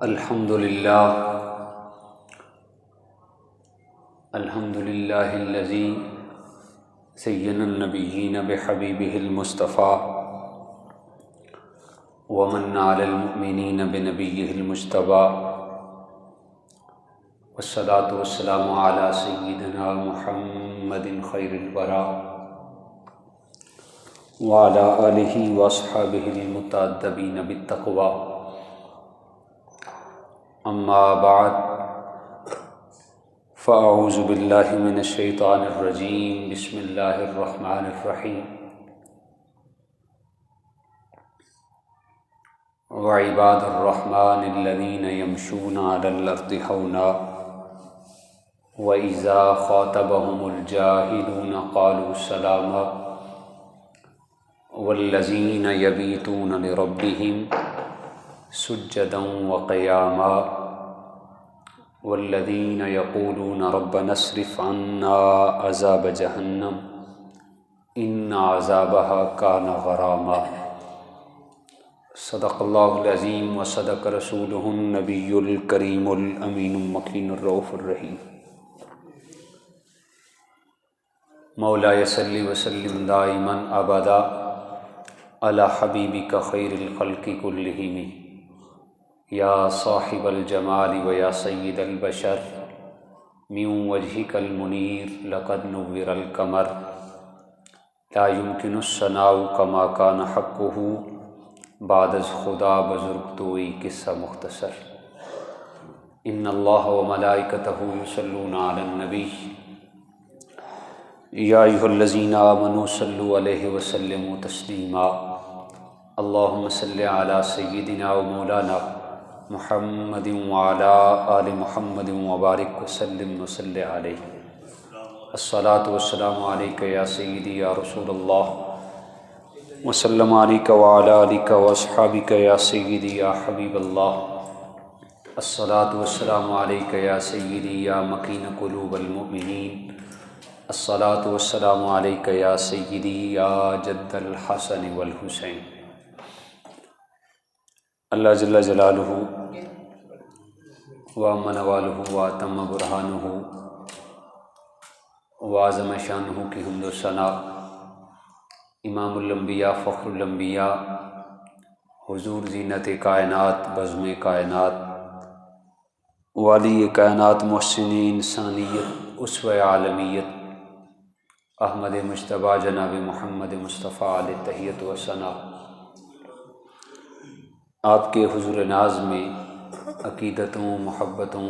الحمد للہ الذی زین النبیین بحبیبہ المصطفیٰ ومن علی المؤمنین بنبیہ المجتبیٰ والصلاة والسلام علی سیدنا محمد خیر الورا وعلی آلہ واصحابہ المتأدبین بالتقویٰ اما بعد فاعوذ باللہ من الشیطان الرجیم بسم اللہ الرحمن الرحیم وعباد الرحمن الذین یمشون علی الارض ہونا وإذا خاطبهم الجاہلون قالوا سلاما والذین یبیتون لربهم سجدا وقیاما والذین یقولون ربنا اصرف عنا عذاب جہنم ان عذابها کان غراما صدق اللہ العظیم وصدق رسولہ النبی الکریم الامین المکین الرؤوف الرحیم مولاي صل وسلم دائما ابدا علی حبیبک خیر الخلق کلہم یا صاحب الجمال و یا سید البشر من وجهک المنیر لقد نور القمر لا يمكن الثناء كما كان حقه بعد از خدا بزرگ توئی قصہ مختصر ان اللہ و ملائکتہ یصلون علی النبی یا ایھا الذین آمنوا صلوا علیہ وسلموا تسلیما اللہم صل علی سیدنا و مولانا محمد وعلی آل محمد وبارک وسلم وصل علیہ الصلاۃ والسلام علیک یا سیدی یا رسول اللہ وسلم علیک وعلی آلک واصحابک یا سیدی یا حبیب اللہ الصلاۃ والسلام علیک یا سیدی یا مکین قلوب المؤمنین الصلاۃ والسلام علیک یا سیدی یا جد الحسن والحسین اللہ جل جلالہ وعم نوالہ واتم برہانہ وعظم شانہ کی حمد و ثناء امام الانبیاء فخر الانبیاء حضور زینت کائنات بزم کائنات والی کائنات محسن انسانیت اسوہ عالمیت احمد مجتبیٰ جناب محمد مصطفیٰ علیہ تحیت و ثنا آپ کے حضور ناز میں عقیدتوں محبتوں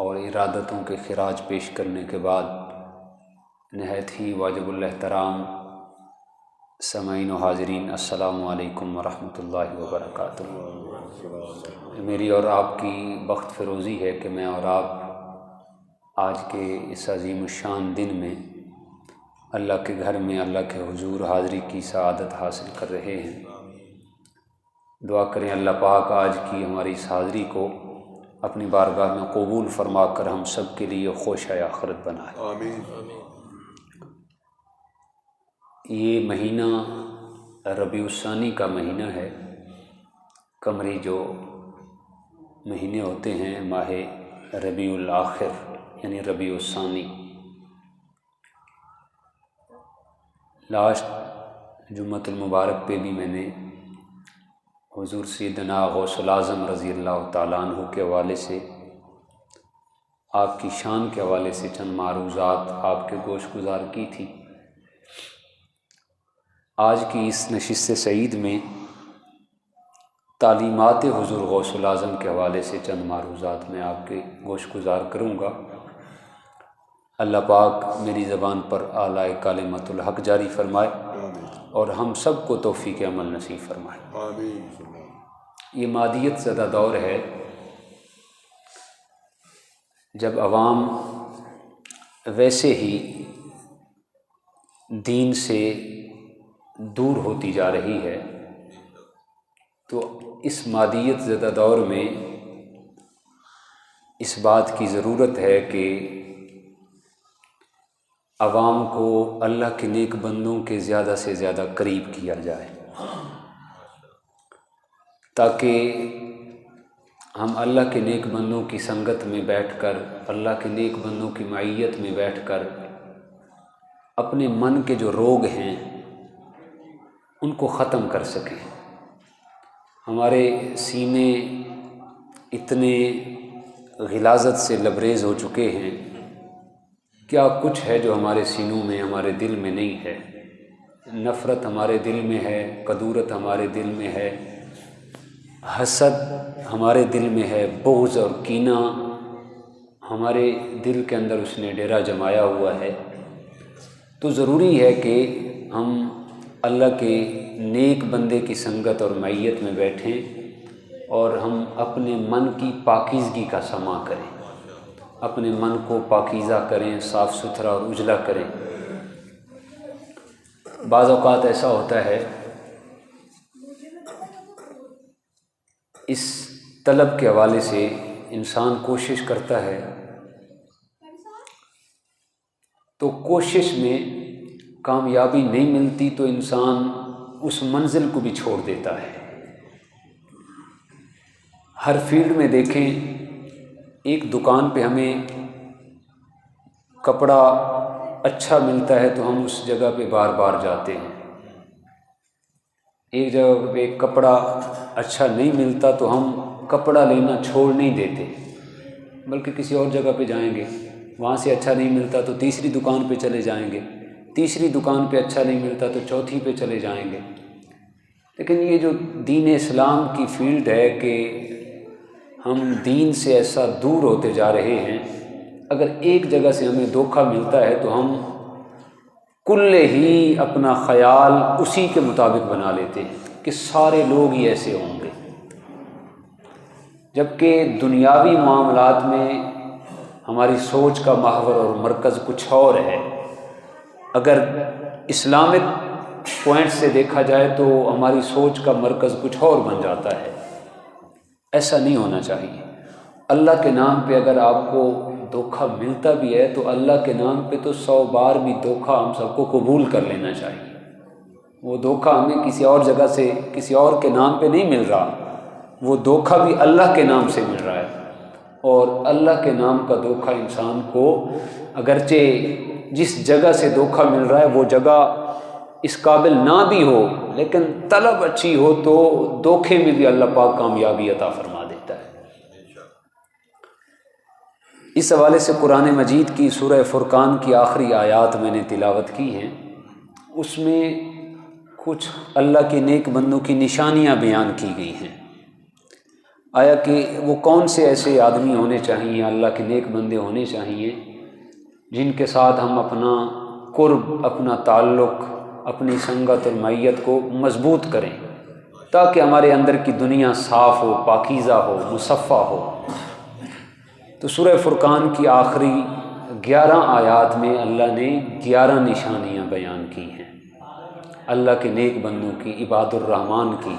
اور ارادتوں کے خراج پیش کرنے کے بعد نہایت ہی واجب الاحترام سامعین و حاضرین السلام علیکم ورحمۃ اللہ وبرکاتہ۔ میری اور آپ کی بخت فروزی ہے کہ میں اور آپ آج کے اس عظیم الشان دن میں اللہ کے گھر میں اللہ کے حضور حاضری کی سعادت حاصل کر رہے ہیں۔ دعا کریں اللہ پاک آج کی ہماری اس حاضری کو اپنی بارگاہ میں قبول فرما کر ہم سب کے لیے خوشۂ آخرت بنائے آمین۔ یہ مہینہ ربیع الثانی کا مہینہ ہے، قمری جو مہینے ہوتے ہیں ماہ ربیع الاخر یعنی ربیع الثانی۔ لاسٹ جمعۃ المبارک پہ بھی میں نے حضور سیدنا غوث الاعظم رضی اللہ تعالیٰ عنہ کے حوالے سے آپ کی شان کے حوالے سے چند معروضات آپ کے گوش گزار کی تھی۔ آج کی اس نشست سعید میں تعلیمات حضور غوث الاعظم کے حوالے سے چند معروضات میں آپ کے گوش گزار کروں گا۔ اللہ پاک میری زبان پر اعلیٰ کلمۃ الحق جاری فرمائے اور ہم سب کو توفیق عمل نصیب فرمائے آمین۔ یہ مادیت زدہ دور ہے جب عوام ویسے ہی دین سے دور ہوتی جا رہی ہے، تو اس مادیت زدہ دور میں اس بات کی ضرورت ہے کہ عوام کو اللہ کے نیک بندوں کے زیادہ سے زیادہ قریب کیا جائے، تاکہ ہم اللہ کے نیک بندوں کی سنگت میں بیٹھ کر، اللہ کے نیک بندوں کی معیت میں بیٹھ کر اپنے من کے جو روگ ہیں ان کو ختم کر سکیں۔ ہمارے سینے اتنے غلاظت سے لبریز ہو چکے ہیں، کیا کچھ ہے جو ہمارے سینوں میں، ہمارے دل میں نہیں ہے۔ نفرت ہمارے دل میں ہے، کدورت ہمارے دل میں ہے، حسد ہمارے دل میں ہے، بغض اور کینہ ہمارے دل کے اندر اس نے ڈیرا جمایا ہوا ہے۔ تو ضروری ہے کہ ہم اللہ کے نیک بندے کی سنگت اور معیت میں بیٹھیں اور ہم اپنے من کی پاکیزگی کا سماع کریں، اپنے من کو پاکیزہ کریں، صاف ستھرا اور اجلا کریں۔ بعض اوقات ایسا ہوتا ہے، اس طلب کے حوالے سے انسان کوشش کرتا ہے تو کوشش میں کامیابی نہیں ملتی تو انسان اس منزل کو بھی چھوڑ دیتا ہے۔ ہر فیلڈ میں دیکھیں، ایک دکان پہ ہمیں کپڑا اچھا ملتا ہے تو ہم اس جگہ پہ بار بار جاتے ہیں، ایک جگہ پہ کپڑا اچھا نہیں ملتا تو ہم کپڑا لینا چھوڑ نہیں دیتے، بلکہ کسی اور جگہ پہ جائیں گے، وہاں سے اچھا نہیں ملتا تو تیسری دکان پہ چلے جائیں گے، تیسری دکان پہ اچھا نہیں ملتا تو چوتھی پہ چلے جائیں گے۔ لیکن یہ جو دین اسلام کی فیلڈ ہے کہ ہم دین سے ایسا دور ہوتے جا رہے ہیں، اگر ایک جگہ سے ہمیں دھوکہ ملتا ہے تو ہم کل ہی اپنا خیال اسی کے مطابق بنا لیتے ہیں کہ سارے لوگ ہی ایسے ہوں گے، جبکہ دنیاوی معاملات میں ہماری سوچ کا محور اور مرکز کچھ اور ہے۔ اگر اسلامک پوائنٹ سے دیکھا جائے تو ہماری سوچ کا مرکز کچھ اور بن جاتا ہے۔ ایسا نہیں ہونا چاہیے۔ اللہ کے نام پہ اگر آپ کو دھوکہ ملتا بھی ہے تو اللہ کے نام پہ تو 100 بار بھی دھوکہ ہم سب کو قبول کر لینا چاہیے۔ وہ دھوکہ ہمیں کسی اور جگہ سے، کسی اور کے نام پہ نہیں مل رہا، وہ دھوکہ بھی اللہ کے نام سے مل رہا ہے، اور اللہ کے نام کا دھوکہ انسان کو اگرچہ جس جگہ سے دھوکہ مل رہا ہے وہ جگہ اس قابل نہ بھی ہو، لیکن طلب اچھی ہو تو دھوکے میں بھی اللہ پاک کامیابی عطا فرما دیتا ہے۔ اس حوالے سے قرآن مجید کی سورہ فرقان کی آخری آیات میں نے تلاوت کی ہیں، اس میں کچھ اللہ کے نیک بندوں کی نشانیاں بیان کی گئی ہیں۔ آیا کہ وہ کون سے ایسے آدمی ہونے چاہیے، اللہ کے نیک بندے ہونے چاہیے جن کے ساتھ ہم اپنا قرب، اپنا تعلق، اپنی سنگت اور معیت کو مضبوط کریں تاکہ ہمارے اندر کی دنیا صاف ہو، پاکیزہ ہو، مصفہ ہو۔ تو سورہ فرقان کی آخری 11 آیات میں اللہ نے 11 نشانیاں بیان کی ہیں اللہ کے نیک بندوں کی، عباد الرحمن کی،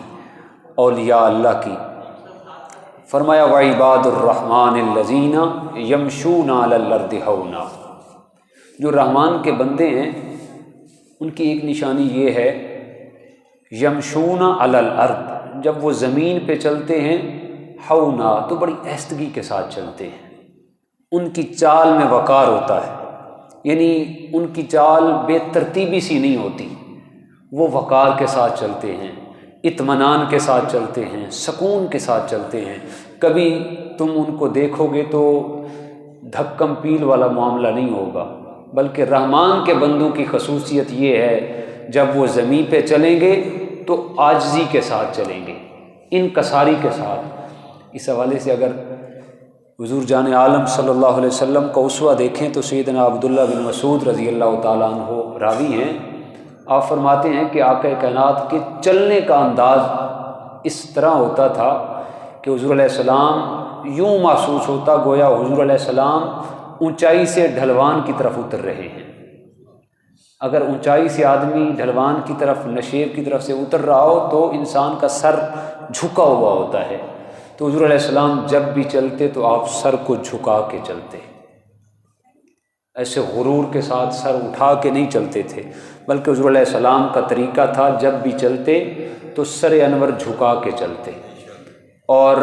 اولیاء اللہ کی۔ فرمایا وَعِبَادُ الرَّحْمَٰنِ الَّذِينَ يَمْشُونَ عَلَى الْأَرْضِ هَوْنًا، جو رحمان کے بندے ہیں ان کی ایک نشانی یہ ہے یمشون علی الارض، جب وہ زمین پہ چلتے ہیں ہونا تو بڑی آہستگی کے ساتھ چلتے ہیں، ان کی چال میں وقار ہوتا ہے، یعنی ان کی چال بے ترتیبی سی نہیں ہوتی، وہ وقار کے ساتھ چلتے ہیں، اطمینان کے ساتھ چلتے ہیں، سکون کے ساتھ چلتے ہیں۔ کبھی تم ان کو دیکھو گے تو دھکم پیل والا معاملہ نہیں ہوگا، بلکہ رحمان کے بندوں کی خصوصیت یہ ہے جب وہ زمین پہ چلیں گے تو عاجزی کے ساتھ چلیں گے، انکساری کے ساتھ۔ اس حوالے سے اگر حضور جان عالم صلی اللہ علیہ وسلم کا اسوہ دیکھیں تو سیدنا عبداللہ بن مسعود رضی اللہ تعالیٰ عنہ راوی ہیں، آپ فرماتے ہیں کہ آقا کائنات کے چلنے کا انداز اس طرح ہوتا تھا کہ حضور علیہ السلام یوں محسوس ہوتا گویا حضور علیہ السلام اونچائی سے ڈھلوان کی طرف اتر رہے ہیں۔ اگر اونچائی سے آدمی ڈھلوان کی طرف، نشیب کی طرف سے اتر رہا ہو تو انسان کا سر جھکا ہوا ہوتا ہے، تو حضور علیہ السلام جب بھی چلتے تو آپ سر کو جھکا کے چلتے۔ ایسے غرور کے ساتھ سر اٹھا کے نہیں چلتے تھے، بلکہ حضور علیہ السلام کا طریقہ تھا جب بھی چلتے تو سر انور جھکا کے چلتے اور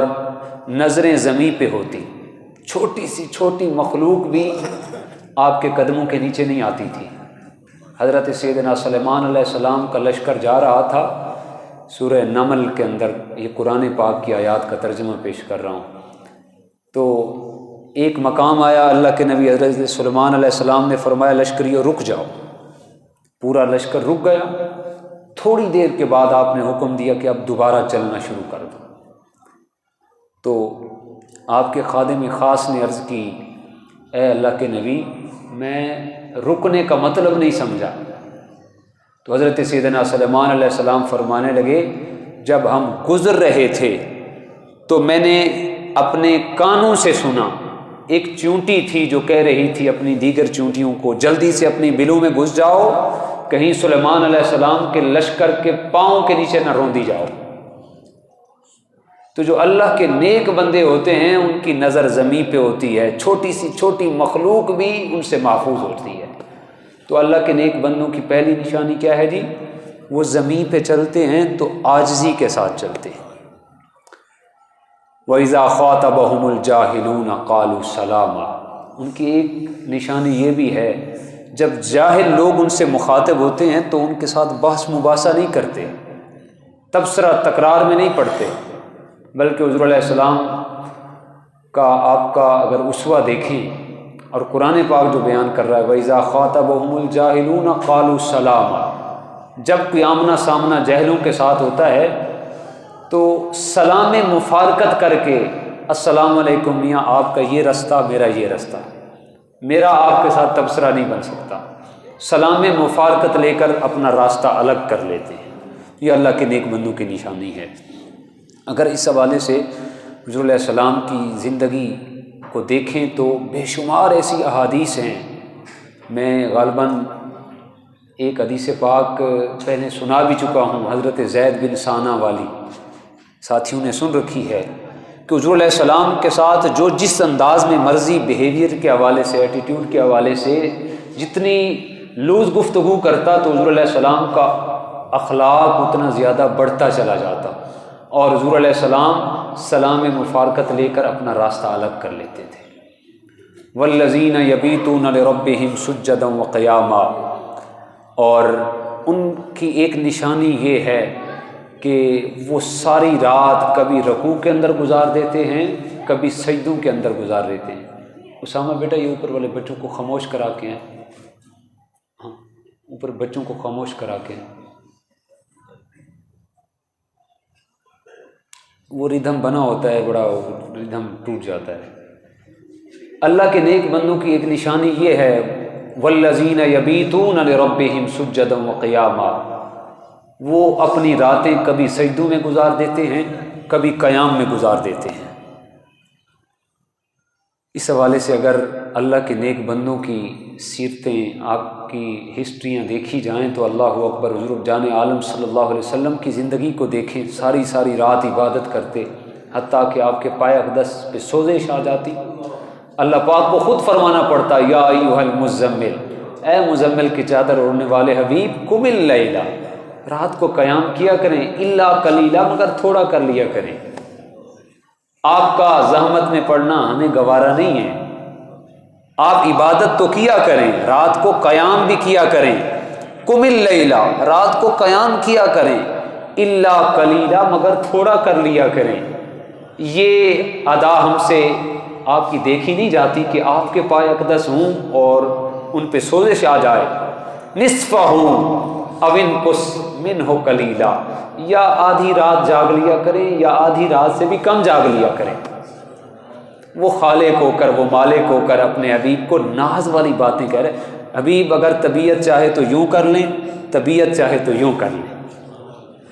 نظریں زمین پہ ہوتی، چھوٹی سی چھوٹی مخلوق بھی آپ کے قدموں کے نیچے نہیں آتی تھی۔ حضرت سیدنا سلیمان علیہ السلام کا لشکر جا رہا تھا، سورہ نمل کے اندر، یہ قرآن پاک کی آیات کا ترجمہ پیش کر رہا ہوں، تو ایک مقام آیا، اللہ کے نبی حضرت سلیمان علیہ السلام نے فرمایا لشکریو رک جاؤ، پورا لشکر رک گیا۔ تھوڑی دیر کے بعد آپ نے حکم دیا کہ اب دوبارہ چلنا شروع کر دو، تو آپ کے خادم خاص نے عرض کی اے اللہ کے نبی میں رکنے کا مطلب نہیں سمجھا۔ تو حضرت سیدنا سلیمان علیہ السلام فرمانے لگے جب ہم گزر رہے تھے تو میں نے اپنے کانوں سے سنا، ایک چونٹی تھی جو کہہ رہی تھی اپنی دیگر چونٹیوں کو جلدی سے اپنی بلوں میں گھس جاؤ، کہیں سلیمان علیہ السلام کے لشکر کے پاؤں کے نیچے نہ روندی جاؤ۔ تو جو اللہ کے نیک بندے ہوتے ہیں ان کی نظر زمین پہ ہوتی ہے، چھوٹی سی چھوٹی مخلوق بھی ان سے محفوظ ہوتی ہے۔ تو اللہ کے نیک بندوں کی پہلی نشانی کیا ہے جی؟ وہ زمین پہ چلتے ہیں تو عاجزی کے ساتھ چلتے ہیں۔ وَإِذَا خَاطَبَهُمُ الْجَاهِلُونَ قَالُوا سَلَامًا، ان کی ایک نشانی یہ بھی ہے جب جاہل لوگ ان سے مخاطب ہوتے ہیں تو ان کے ساتھ بحث مباحثہ نہیں کرتے، تبصرہ تکرار میں نہیں پڑھتے، بلکہ حضور علیہ السلام کا آپ کا اگر اسوہ دیکھیں اور قرآن پاک جو بیان کر رہا ہے وَإِذَا خَاطَبَهُمُ الْجَاهِلُونَ قَالُوا سَلَامًا، جب کوئی آمنا سامنا جاہلوں کے ساتھ ہوتا ہے تو سلام مفارقت کر کے السلام علیکم میاں آپ کا یہ رستہ میرا یہ رستہ، میرا آپ کے ساتھ تبصرہ نہیں بن سکتا، سلام مفارقت لے کر اپنا راستہ الگ کر لیتے ہیں۔ یہ اللہ کے نیک بندوں کی نشانی ہے۔ اگر اس حوالے سے حضور علیہ السلام کی زندگی کو دیکھیں تو بے شمار ایسی احادیث ہیں، میں غالباً ایک حدیث پاک پہلے سنا بھی چکا ہوں، حضرت زید بن ثانہ والی، ساتھیوں نے سن رکھی ہے کہ حضور علیہ السلام کے ساتھ جو جس انداز میں مرضی بیہیویئر کے حوالے سے، ایٹیٹیوڈ کے حوالے سے جتنی لوز گفتگو کرتا تو حضور علیہ السلام کا اخلاق اتنا زیادہ بڑھتا چلا جاتا، اور حضور علیہ السلام سلام مفارقت لے کر اپنا راستہ الگ کر لیتے تھے۔ والذین یبیتون لربہم سجدا وقیاما، اور ان کی ایک نشانی یہ ہے کہ وہ ساری رات کبھی رکوع کے اندر گزار دیتے ہیں، کبھی سجدوں کے اندر گزار دیتے ہیں۔ اسامہ بیٹا یہ اوپر والے بچوں کو خاموش کرا کے ہیں، ہاں اوپر بچوں کو خاموش کرا کے ہیں، وہ ردھم بنا ہوتا ہے، بڑا ردھم ٹوٹ جاتا ہے۔ اللہ کے نیک بندوں کی ایک نشانی یہ ہے والذین یبیتون لربہم سجدا وقیاما، وہ اپنی راتیں کبھی سجدوں میں گزار دیتے ہیں، کبھی قیام میں گزار دیتے ہیں۔ اس حوالے سے اگر اللہ کے نیک بندوں کی سیرتیں، آپ کی ہسٹریاں دیکھی جائیں تو اللہ اکبر، حضور جان عالم صلی اللہ علیہ وسلم کی زندگی کو دیکھیں، ساری ساری رات عبادت کرتے، حتیٰ کہ آپ کے پائے اقدس پہ سوزش آ جاتی، اللہ پاک کو خود فرمانا پڑتا یا ایھا المزمل، اے مزمل کی چادر اوڑھنے والے حبیب قم اللیل، رات کو قیام کیا کریں، الا قلیلا، مگر تھوڑا کر لیا کریں۔ آپ کا زحمت میں پڑھنا ہمیں گوارا نہیں ہے، آپ عبادت تو کیا کریں، رات کو قیام بھی کیا کریں، قم اللیل، رات کو قیام کیا کریں، الا قلیلا، مگر تھوڑا کر لیا کریں۔ یہ ادا ہم سے آپ کی دیکھی نہیں جاتی کہ آپ کے پائے اقدس ہوں اور ان پہ سوزش آ جائے۔ نصفہ او انقص منہ قلیلا، یا آدھی رات جاگ لیا کریں یا آدھی رات سے بھی کم جاگ لیا کریں۔ وہ خالق ہو کر، وہ مالک ہو کر اپنے حبیب کو ناز والی باتیں کہہ رہے، حبیب اگر طبیعت چاہے تو یوں کر لیں، طبیعت چاہے تو یوں کر لیں،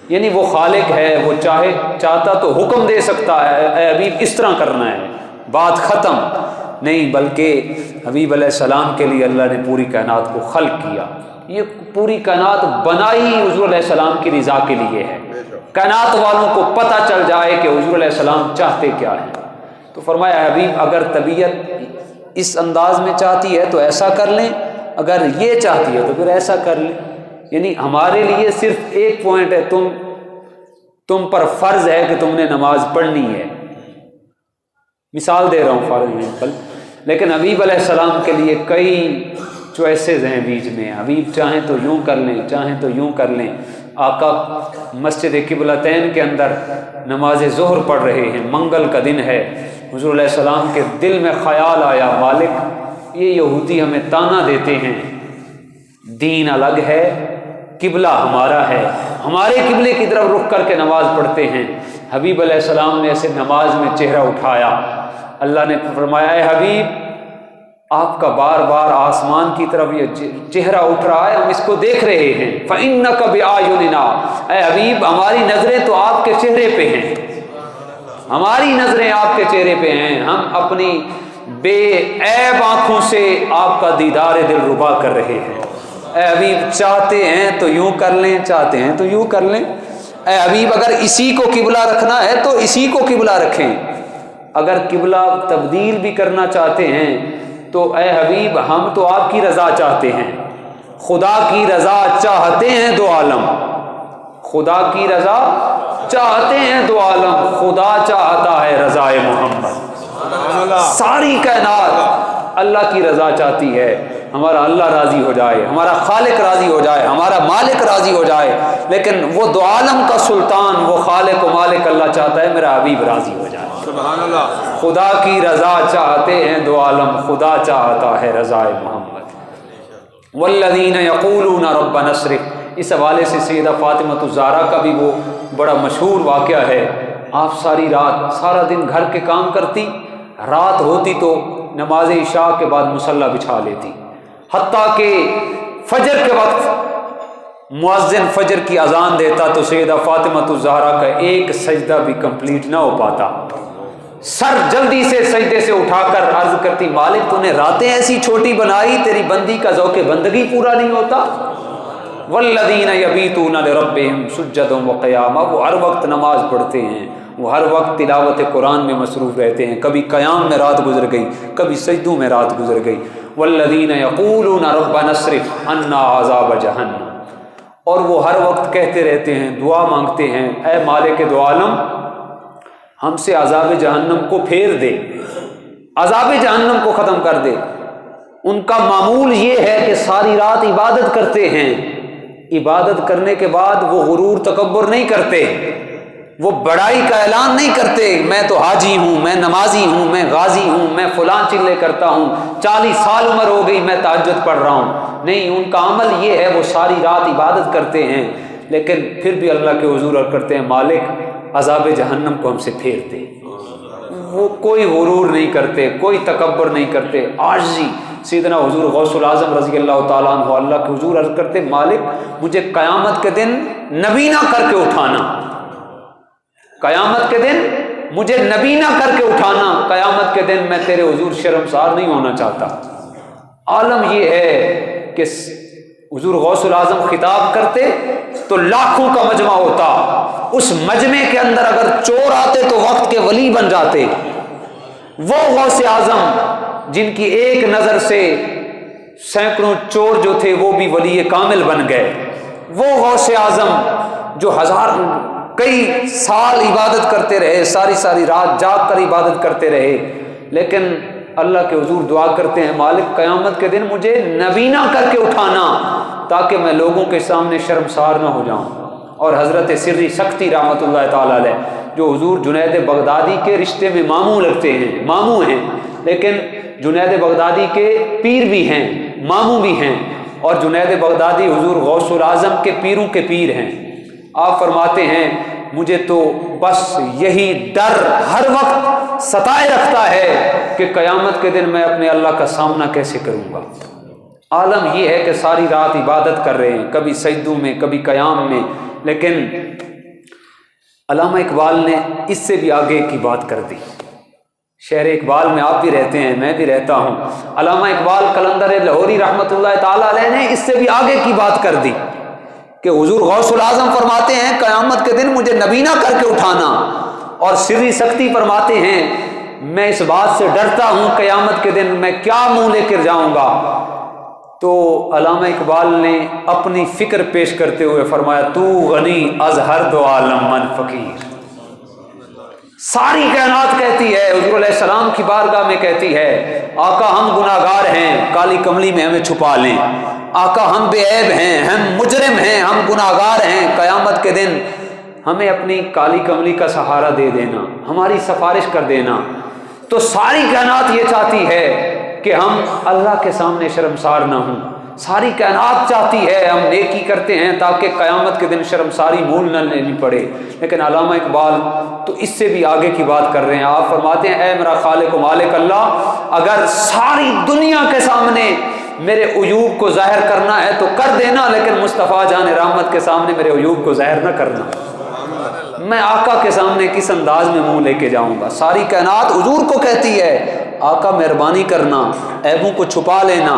یعنی وہ خالق ہے، وہ چاہتا تو حکم دے سکتا ہے اے حبیب اس طرح کرنا ہے، بات ختم نہیں، بلکہ حبیب علیہ السلام کے لیے اللہ نے پوری کائنات کو خلق کیا۔ یہ پوری کائنات بنائی حضور علیہ السلام کی رضا کے لیے ہے، کائنات والوں کو پتہ چل جائے کہ حضور علیہ السلام چاہتے کیا ہیں۔ تو فرمایا حبیب اگر طبیعت اس انداز میں چاہتی ہے تو ایسا کر لیں، اگر یہ چاہتی ہے تو پھر ایسا کر لیں۔ یعنی ہمارے لیے صرف ایک پوائنٹ ہے، تم پر فرض ہے کہ تم نے نماز پڑھنی ہے۔ مثال دے رہا ہوں فار ایگزامپل، لیکن حبیب علیہ السلام کے لیے کئی چوائسیز ہیں بیچ میں۔ حبیب چاہیں تو یوں کر لیں، چاہیں تو یوں کر لیں۔ آقا مسجد قبلتین کے اندر نماز ظہر پڑھ رہے ہیں، منگل کا دن ہے، حضور علیہ السلام کے دل میں خیال آیا، مالک یہ یہودی ہمیں طعنہ دیتے ہیں، دین الگ ہے، قبلہ ہمارا ہے، ہمارے قبلے کی طرف رخ کر کے نماز پڑھتے ہیں۔ حبیب علیہ السلام نے ایسے نماز میں چہرہ اٹھایا، اللہ نے فرمایا اے حبیب آپ کا بار بار آسمان کی طرف یہ چہرہ اٹھ رہا ہے، ہم اس کو دیکھ رہے ہیں۔ فَإِنَّكَ بِأَعْيُنِنَا، اے حبیب ہماری نظریں تو آپ کے چہرے پہ ہیں، ہماری نظریں آپ کے چہرے پہ ہیں، ہم اپنی بے عیب آنکھوں سے آپ کا دیدار دل ربا کر رہے ہیں۔ اے حبیب چاہتے ہیں تو یوں کر لیں، چاہتے ہیں تو یوں کر لیں۔ اے حبیب اگر اسی کو قبلہ رکھنا ہے تو اسی کو قبلہ رکھیں، اگر قبلہ تبدیل بھی کرنا چاہتے ہیں تو اے حبیب ہم تو آپ کی رضا چاہتے ہیں، خدا کی رضا چاہتے ہیں دو عالم، خدا کی رضا چاہتے ہیں دو عالم، خدا چاہتا ہے رضا محمد۔ ساری کائنات اللہ کی رضا چاہتی ہے، ہمارا اللہ راضی ہو جائے، ہمارا خالق راضی ہو جائے، ہمارا مالک راضی ہو جائے، لیکن وہ دو عالم کا سلطان، وہ خالق و مالک اللہ چاہتا ہے میرا حبیب راضی ہو جائے۔ سبحان اللہ۔ خدا کی رضا چاہتے ہیں دو عالم، خدا چاہتا ہے رضا محمد۔ والذین یقولون ربنا اصرف، اس حوالے سے سیدہ فاطمہ الزہرا کا بھی وہ بڑا مشہور واقعہ ہے۔ آپ ساری رات سارا دن گھر کے کام کرتی، رات ہوتی تو نماز عشاء کے بعد مصلی بچھا لیتی، حتیٰ کہ فجر کے وقت مؤذن فجر کی اذان دیتا تو سیدہ فاطمہ الزہرا کا ایک سجدہ بھی کمپلیٹ نہ ہو پاتا، سر جلدی سے سجدے سے اٹھا کر عرض کرتی مالک تو نے راتیں ایسی چھوٹی بنائی، تیری بندی کا ذوق بندگی پورا نہیں ہوتا۔ والذین یبیتون لربہم سجدا وقیاما، وہ ہر وقت نماز پڑھتے ہیں، وہ ہر وقت تلاوت قرآن میں مصروف رہتے ہیں، کبھی قیام میں رات گزر گئی، کبھی سجدوں میں رات گزر گئی۔ والذین یقولون ربنا اصرف عنا عذاب جہنم، اور وہ ہر وقت کہتے رہتے ہیں، دعا مانگتے ہیں، اے مالک دو عالم ہم سے عذاب جہنم کو پھیر دے، عذاب جہنم کو ختم کر دے۔ ان کا معمول یہ ہے کہ ساری رات عبادت کرتے ہیں، عبادت کرنے کے بعد وہ غرور تکبر نہیں کرتے، وہ بڑائی کا اعلان نہیں کرتے، میں تو حاجی ہوں، میں نمازی ہوں، میں غازی ہوں، میں فلاں چلے کرتا ہوں، 40 سال عمر ہو گئی میں تہجد پڑھ رہا ہوں۔ نہیں، ان کا عمل یہ ہے، وہ ساری رات عبادت کرتے ہیں لیکن پھر بھی اللہ کے حضور عرض کرتے ہیں مالک عذاب جہنم کو ہم سے پھیر دے۔ وہ کوئی غرور نہیں کرتے، کوئی تکبر نہیں کرتے، عاجزی۔ سیدنا حضور غوث العظم رضی اللہ تعالیٰ عنہ اللہ کے حضور عرض کرتے مالک مجھے قیامت کے دن نبینا کر کے اٹھانا، قیامت کے دن مجھے نبینا کر کے اٹھانا، قیامت کے دن میں تیرے حضور شرمسار نہیں ہونا چاہتا۔ عالم یہ ہے کہ حضور غوث العظم خطاب کرتے تو لاکھوں کا مجمع ہوتا، اس مجمع کے اندر اگر چور آتے تو وقت کے ولی بن جاتے۔ وہ غوث اعظم جن کی ایک نظر سے سینکڑوں چور جو تھے وہ بھی ولی کامل بن گئے، وہ غوث اعظم جو کئی سال عبادت کرتے رہے، ساری رات جاگ کر عبادت کرتے رہے، لیکن اللہ کے حضور دعا کرتے ہیں مالک قیامت کے دن مجھے نبینا کر کے اٹھانا تاکہ میں لوگوں کے سامنے شرمسار نہ ہو جاؤں۔ اور حضرت سری سختی رحمۃ اللہ تعالیٰ علیہ جو حضور جنید بغدادی کے رشتے میں ماموں لگتے ہیں، ماموں ہیں لیکن جنید بغدادی کے پیر بھی ہیں، ماموں بھی ہیں، اور جنید بغدادی حضور غوث العظم کے پیروں کے پیر ہیں۔ آپ فرماتے ہیں مجھے تو بس یہی ڈر ہر وقت ستائے رکھتا ہے کہ قیامت کے دن میں اپنے اللہ کا سامنا کیسے کروں گا۔ عالم یہ ہے کہ ساری رات عبادت کر رہے ہیں، کبھی سجدوں میں کبھی قیام میں، لیکن علامہ اقبال نے اس سے بھی آگے کی بات کر دی۔ شہر اقبال میں آپ بھی رہتے ہیں، میں بھی رہتا ہوں۔ علامہ اقبال قلندر لاہوری رحمۃ اللہ تعالیٰ علیہ نے اس سے بھی آگے کی بات کر دی کہ حضور غوث العظم فرماتے ہیں قیامت کے دن مجھے نبینا کر کے اٹھانا، اور سری سختی فرماتے ہیں میں اس بات سے ڈرتا ہوں قیامت کے دن میں کیا منہ لے کر جاؤں گا۔ تو علامہ اقبال نے اپنی فکر پیش کرتے ہوئے فرمایا تو غنی از ہر دو عالم من فقیر۔ ساری کائنات کہتی ہے، حضور علیہ السلام کی بارگاہ میں کہتی ہے آقا ہم گناہگار ہیں، کالی کملی میں ہمیں چھپا لیں، آقا ہم بے عیب ہیں، ہم مجرم ہیں، ہم گناہگار ہیں، قیامت کے دن ہمیں اپنی کالی کملی کا سہارا دے دینا، ہماری سفارش کر دینا۔ تو ساری کائنات یہ چاہتی ہے کہ ہم اللہ کے سامنے شرمسار نہ ہوں، ساری کائنات چاہتی ہے ہم نیکی کرتے ہیں تاکہ قیامت کے دن شرمساری مول نہ لینی پڑے۔ لیکن علامہ اقبال تو اس سے بھی آگے کی بات کر رہے ہیں، آپ فرماتے ہیں اے میرا خالق و مالک اللہ، اگر ساری دنیا کے سامنے میرے عیوب کو ظاہر کرنا ہے تو کر دینا، لیکن مصطفیٰ جان رحمت کے سامنے میرے عیوب کو ظاہر نہ کرنا۔ میں آقا کے سامنے کس انداز میں منہ لے کے جاؤں گا؟ ساری کائنات حضور کو کہتی ہے آقا مہربانی کرنا، عیبوں کو چھپا لینا،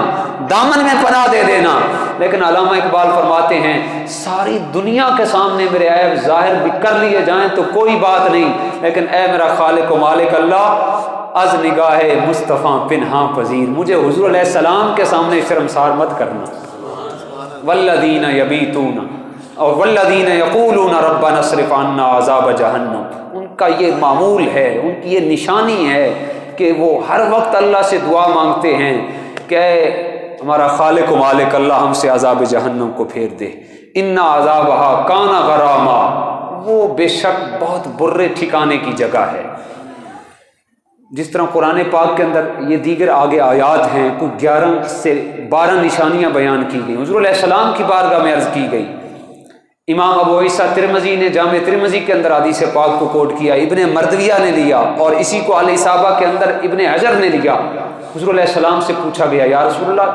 دامن میں پناہ دے دینا۔ لیکن علامہ اقبال فرماتے ہیں ساری دنیا کے سامنے میرے عیب ظاہر بھی کر لیے جائیں تو کوئی بات نہیں، لیکن اے میرا خالق و مالک اللہ، از نگاہ مصطفیٰ پنہاں پذیر، مجھے حضور علیہ السلام کے سامنے شرمسار مت کرنا۔ والذین یبیتون اور والذین یقولون ربنا اصرف عنا عذاب جہنم، ان کا یہ معمول ہے، ان کی یہ نشانی ہے کہ وہ ہر وقت اللہ سے دعا مانگتے ہیں کہ ہمارا خالق و مالک اللہ ہم سے عذاب جہنم کو پھیر دے۔ ان عذابہا کان غراما، وہ بے شک بہت برے ٹھکانے کی جگہ ہے۔ جس طرح قرآن پاک کے اندر یہ دیگر آگے آیات ہیں، کوئی 11 سے 12 نشانیاں بیان کی گئی، حضور علیہ السلام کی بارگاہ میں عرض کی گئی۔ امام ابو عیسیٰ ترمذی نے جامع ترمذی کے اندر حدیث پاک کو کوٹ کیا، ابن مردویہ نے لیا، اور اسی کو الاصابہ کے اندر ابن حجر نے لیا۔ حضور علیہ السلام سے پوچھا گیا یا رسول اللہ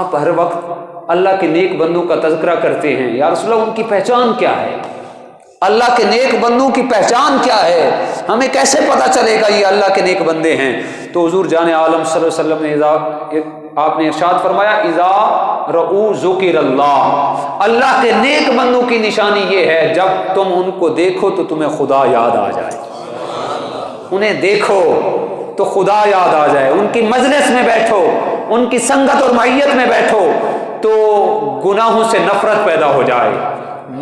آپ ہر وقت اللہ کے نیک بندوں کا تذکرہ کرتے ہیں، یا رسول اللہ ان کی پہچان کیا ہے؟ اللہ کے نیک بندوں کی پہچان کیا ہے؟ ہمیں کیسے پتہ چلے گا یہ اللہ کے نیک بندے ہیں؟ تو حضور جان عالم صلی اللہ علیہ وسلم نے آپ نے ارشاد فرمایا اذا رؤوا ذکر اللہ، اللہ کے نیک بندوں کی نشانی یہ ہے جب تم ان کو دیکھو تو تمہیں خدا یاد آ جائے، انہیں دیکھو تو خدا یاد آ جائے، ان کی مجلس میں بیٹھو، ان کی سنگت اور معیت میں بیٹھو تو گناہوں سے نفرت پیدا ہو جائے،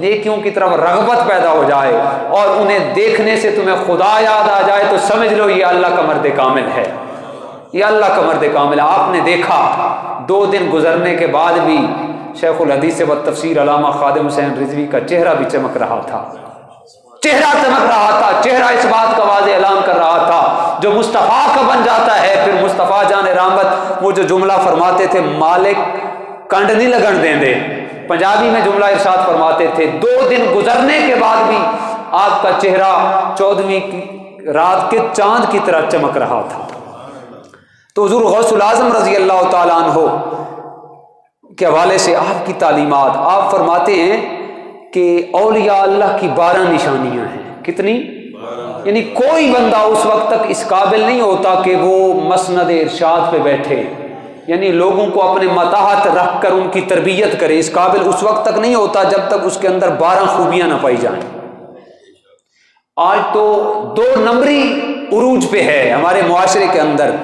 نیکیوں کی طرف رغبت پیدا ہو جائے، اور انہیں دیکھنے سے تمہیں خدا یاد آ جائے تو سمجھ لو یہ اللہ کا مرد کامل ہے، یہ اللہ کا مرد کامل ہے۔ آپ نے دیکھا 2 دن گزرنے کے بعد بھی شیخ الحدیث و تفسیر علامہ خادم حسین رضوی کا چہرہ بھی چمک رہا تھا، چہرہ چمک رہا تھا، چہرہ اس بات کا واضح اعلان کر رہا تھا جو مصطفیٰ کا بن جاتا ہے پھر مصطفیٰ جان رحمت وہ جو جملہ فرماتے تھے مالک کنڈ نہیں لگن دیں دے، پنجابی میں جملہ ارشاد فرماتے تھے 2 دن گزرنے کے بعد بھی آپ کا چہرہ 14ویں کی رات کے چاند کی طرح چمک رہا تھا۔ تو حضور غوث العظم رضی اللہ تعالیٰ عنہ کے حوالے سے آپ کی تعلیمات، آپ فرماتے ہیں کہ اولیاء اللہ کی 12 نشانیاں ہیں۔ کتنی؟ یعنی کوئی بندہ اس وقت تک اس قابل نہیں ہوتا کہ وہ مسند ارشاد پہ بیٹھے، یعنی لوگوں کو اپنے متاحت رکھ کر ان کی تربیت کرے، اس قابل اس وقت تک نہیں ہوتا جب تک اس کے اندر 12 خوبیاں نہ پائی جائیں۔ آج تو 2 نمبری عروج پہ ہے ہمارے معاشرے کے اندر،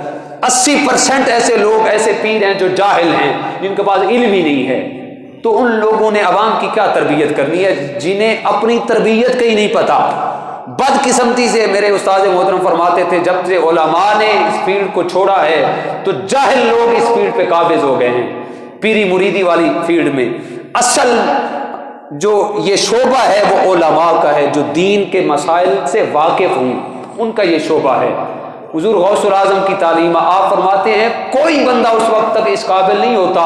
80% ایسے لوگ ایسے پیر ہیں جو جاہل ہیں، جن کے پاس علم ہی نہیں ہے، تو ان لوگوں نے عوام کی کیا تربیت کرنی ہے جنہیں اپنی تربیت کا ہی نہیں پتا۔ بدقسمتی سے میرے استاد محترم فرماتے تھے جب سے علماء نے اس فیلڈ کو چھوڑا ہے تو جاہل لوگ اس فیلڈ پہ قابض ہو گئے ہیں، پیری مریدی والی فیلڈ میں۔ اصل جو یہ شعبہ ہے وہ علماء کا ہے جو دین کے مسائل سے واقف ہوں، ان کا یہ شعبہ ہے۔ حضور غوث العظم کی تعلیم آپ فرماتے ہیں کوئی بندہ اس وقت تک اس قابل نہیں ہوتا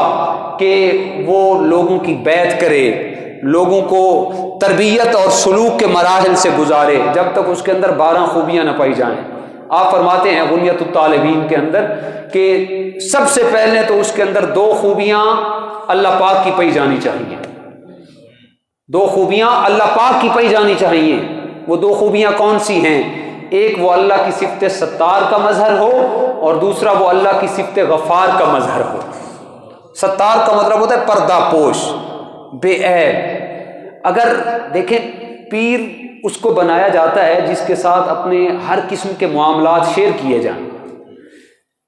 کہ وہ لوگوں کی بیعت کرے، لوگوں کو تربیت اور سلوک کے مراحل سے گزارے جب تک اس کے اندر 12 خوبیاں نہ پائی جائیں۔ آپ فرماتے ہیں غنیت الطالبین کے اندر کہ سب سے پہلے تو اس کے اندر 2 خوبیاں اللہ پاک کی پائی جانی چاہیے، 2 خوبیاں اللہ پاک کی پائی جانی چاہیے۔ وہ 2 خوبیاں کون سی ہیں؟ ایک وہ اللہ کی صفت ستار کا مظہر ہو، اور دوسرا وہ اللہ کی صفت غفار کا مظہر ہو۔ ستار کا مطلب ہوتا ہے پردہ پوش، بے عیب۔ اگر دیکھیں پیر اس کو بنایا جاتا ہے جس کے ساتھ اپنے ہر قسم کے معاملات شیئر کیے جائیں۔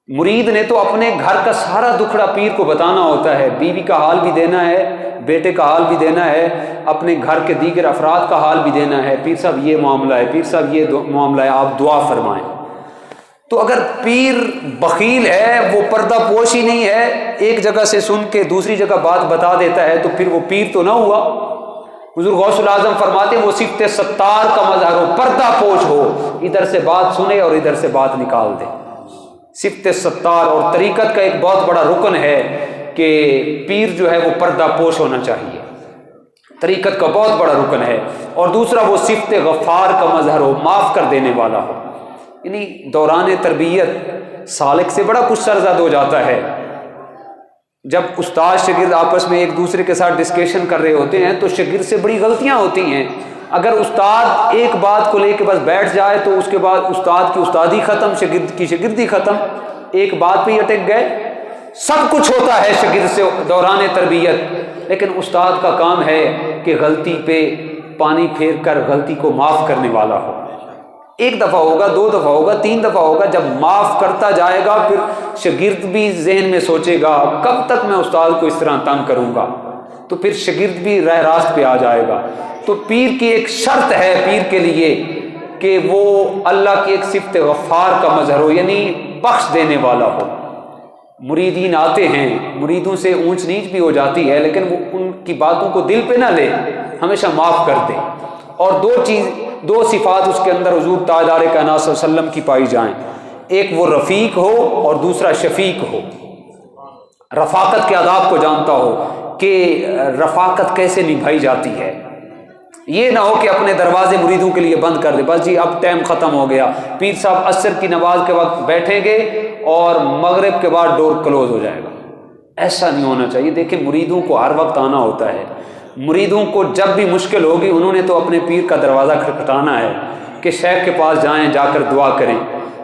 مرید نے تو اپنے گھر کا سارا دکھڑا پیر کو بتانا ہوتا ہے، بیوی کا حال بھی دینا ہے، بیٹے کا حال بھی دینا ہے، اپنے گھر کے دیگر افراد کا حال بھی دینا ہے۔ پیر صاحب یہ معاملہ ہے، پیر صاحب یہ معاملہ ہے، آپ دعا فرمائیں۔ تو اگر پیر بخیل ہے، وہ پردہ پوش ہی نہیں ہے، ایک جگہ سے سن کے دوسری جگہ بات بتا دیتا ہے، تو پھر وہ پیر تو نہ ہوا۔ حضور غوث الاعظم فرماتے ہیں وہ صفت ستار کا مظہر ہو، پردہ پوش ہو، ادھر سے بات سنے اور ادھر سے بات نکال دے۔ صفت ستار اور طریقت کا ایک بہت بڑا رکن ہے کہ پیر جو ہے وہ پردہ پوش ہونا چاہیے، طریقت کا بہت بڑا رکن ہے۔ اور دوسرا وہ صفت غفار کا مظہر ہو، معاف کر دینے والا ہو۔ یعنی دوران تربیت سالک سے بڑا کچھ سرزد ہو جاتا ہے۔ جب استاد شاگرد آپس میں ایک دوسرے کے ساتھ ڈسکشن کر رہے ہوتے ہیں تو شاگرد سے بڑی غلطیاں ہوتی ہیں۔ اگر استاد ایک بات کو لے کے بس بیٹھ جائے تو اس کے بعد استاد کی استادی ختم، شاگرد کی شاگردی ختم، ایک بات پہ ہی اٹک گئے۔ سب کچھ ہوتا ہے شاگرد سے دوران تربیت، لیکن استاد کا کام ہے کہ غلطی پہ پانی پھیر کر غلطی کو معاف کرنے والا ہو۔ ایک دفعہ ہوگا، دو دفعہ ہوگا، تین دفعہ ہوگا، جب معاف کرتا جائے گا پھر شاگرد بھی ذہن میں سوچے گا کب تک میں استاد کو اس طرح تنگ کروں گا، تو پھر شاگرد بھی راہ راست پہ آ جائے گا۔ تو پیر کی ایک شرط ہے پیر کے لیے کہ وہ اللہ کی ایک صفت غفار کا مظہر ہو، یعنی بخش دینے والا ہو۔ مریدین آتے ہیں، مریدوں سے اونچ نیچ بھی ہو جاتی ہے، لیکن وہ ان کی باتوں کو دل پہ نہ لے، ہمیشہ معاف کر دے۔ اور دو صفات اس کے اندر حضور تاجدار کائنات صلی اللہ علیہ وسلم کی پائی جائیں، ایک وہ رفیق ہو اور دوسرا شفیق ہو۔ رفاقت کے آداب کو جانتا ہو کہ رفاقت کیسے نبھائی جاتی ہے۔ یہ نہ ہو کہ اپنے دروازے مریدوں کے لیے بند کر دے، بس جی اب ٹائم ختم ہو گیا، پیر صاحب عصر کی نماز کے وقت بیٹھیں گے اور مغرب کے بعد ڈور کلوز ہو جائے گا۔ ایسا نہیں ہونا چاہیے۔ دیکھیں مریدوں کو ہر وقت آنا ہوتا ہے، مریدوں کو جب بھی مشکل ہوگی انہوں نے تو اپنے پیر کا دروازہ کھٹکھٹانا ہے کہ شیخ کے پاس جائیں، جا کر دعا کریں۔